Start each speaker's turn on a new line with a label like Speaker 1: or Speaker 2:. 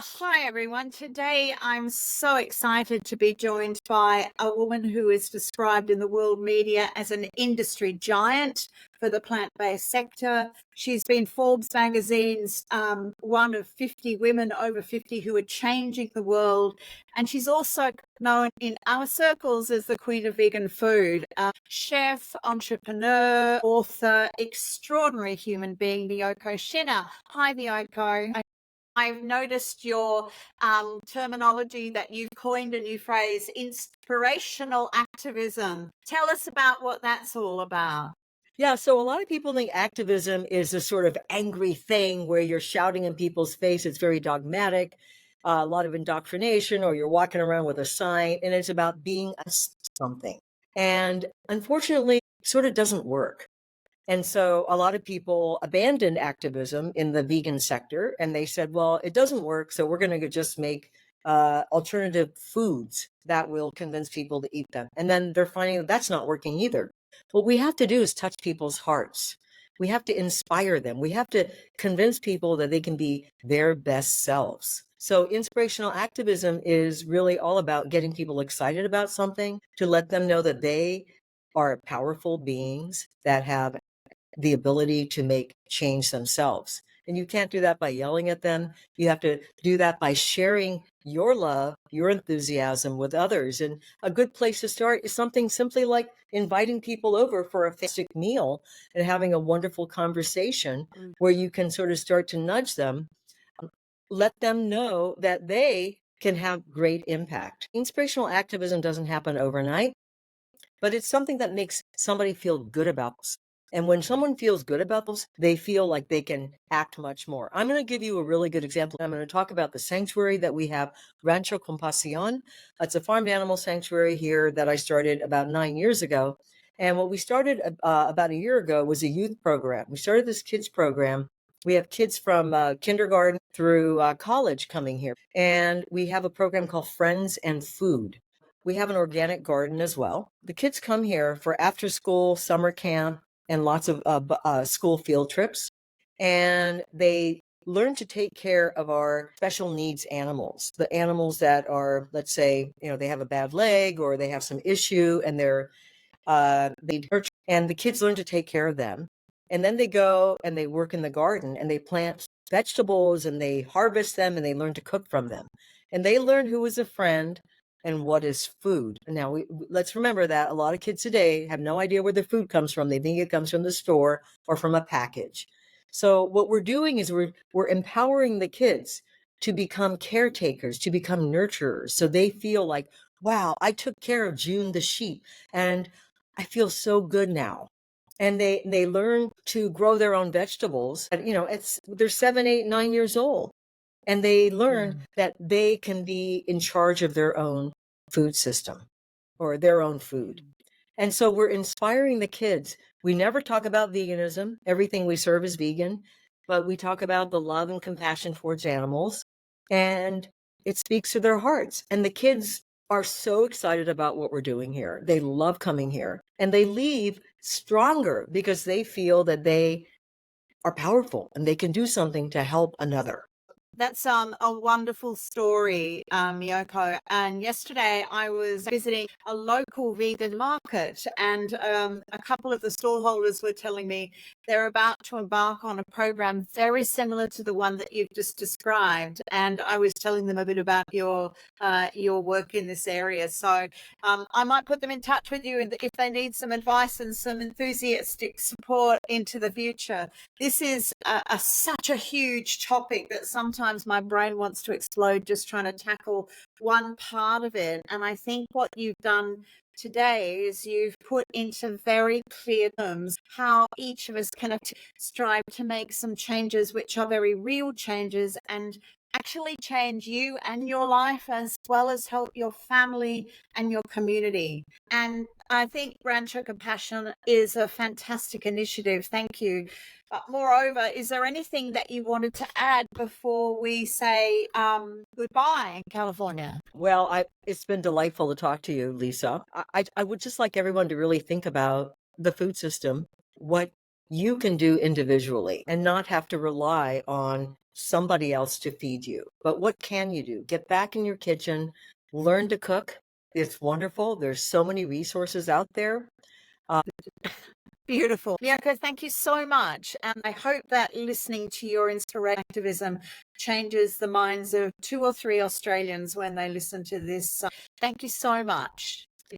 Speaker 1: Hi, everyone. Today I'm so excited to be joined by a woman who is described in the world media as an industry giant for the plant-based sector. She's been Forbes magazine's one of 50 women over 50 who are changing the world. And she's also known in our circles as the Queen of Vegan Food. Chef, entrepreneur, author, extraordinary human being, Miyoko Shinner. Hi, Miyoko. I've noticed your terminology that you've coined a new phrase, inspirational activism. Tell us about what that's all about.
Speaker 2: Yeah, so a lot of people think activism is a sort of angry thing where you're shouting in people's face. It's very dogmatic, a lot of indoctrination, or you're walking around with a sign, and it's about being something. And unfortunately, it sort of doesn't work. And so a lot of people abandoned activism in the vegan sector, and they said, well, it doesn't work, so we're going to just make alternative foods that will convince people to eat them. And then they're finding that that's not working either. What we have to do is touch people's hearts. We have to inspire them. We have to convince people that they can be their best selves. So inspirational activism is really all about getting people excited about something, to let them know that they are powerful beings that have the ability to make change themselves. And you can't do that by yelling at them. You have to do that by sharing your love, your enthusiasm with others. And a good place to start is something simply like inviting people over for a fantastic meal and having a wonderful conversation where you can sort of start to nudge them, let them know that they can have great impact. Inspirational activism doesn't happen overnight, but it's something that makes somebody feel good about this. And when someone feels good about this, they feel like they can act much more. I'm going to give you a really good example. I'm going to talk about the sanctuary that we have, Rancho Compasion. It's a farmed animal sanctuary here that I started about 9 years ago. And what we started about a year ago was a youth program. We started this kids program. We have kids from kindergarten through college coming here. And we have a program called Friends and Food. We have an organic garden as well. The kids come here for after school, summer camp, and lots of school field trips. And they learn to take care of our special needs animals, the animals that are, let's say, they have a bad leg or they have some issue and they hurt, and the kids learn to take care of them. And then they go and they work in the garden and they plant vegetables and they harvest them and they learn to cook from them. And they learn who is a friend and what is food. Now, let's remember that a lot of kids today have no idea where the food comes from. They think it comes from the store or from a package. So what we're doing is we're empowering the kids to become caretakers, to become nurturers. So they feel like, wow, I took care of June the sheep and I feel so good now. And they learn to grow their own vegetables. They're 7, 8, 9 years old. And they learn that they can be in charge of their own food system or their own food. And so we're inspiring the kids. We never talk about veganism. Everything we serve is vegan, but we talk about the love and compassion towards animals, and it speaks to their hearts. And the kids are so excited about what we're doing here. They love coming here, and they leave stronger because they feel that they are powerful and they can do something to help another.
Speaker 1: That's a wonderful story, Miyoko. And yesterday I was visiting a local vegan market, and a couple of the stallholders were telling me they're about to embark on a program very similar to the one that you've just described. And I was telling them a bit about your work in this area. So I might put them in touch with you if they need some advice and some enthusiastic support into the future. This is such a huge topic that sometimes my brain wants to explode just trying to tackle one part of it. And I think what you've done today is you've put into very clear terms how each of us can strive to make some changes which are very real changes and actually change you and your life as well as help your family and your community. And I think Rancho Compassion is a fantastic initiative. Thank you. But moreover, is there anything that you wanted to add before we say goodbye, California?
Speaker 2: Well, it's been delightful to talk to you, Lisa. I would just like everyone to really think about the food system, what you can do individually, and not have to rely on somebody else to feed you. But what can you do? Get back in your kitchen, learn to cook. It's wonderful. There's so many resources out there.
Speaker 1: Beautiful. Miyoko, thank you so much. And I hope that listening to your inspiration activism changes the minds of 2 or 3 Australians when they listen to this. Thank you so much.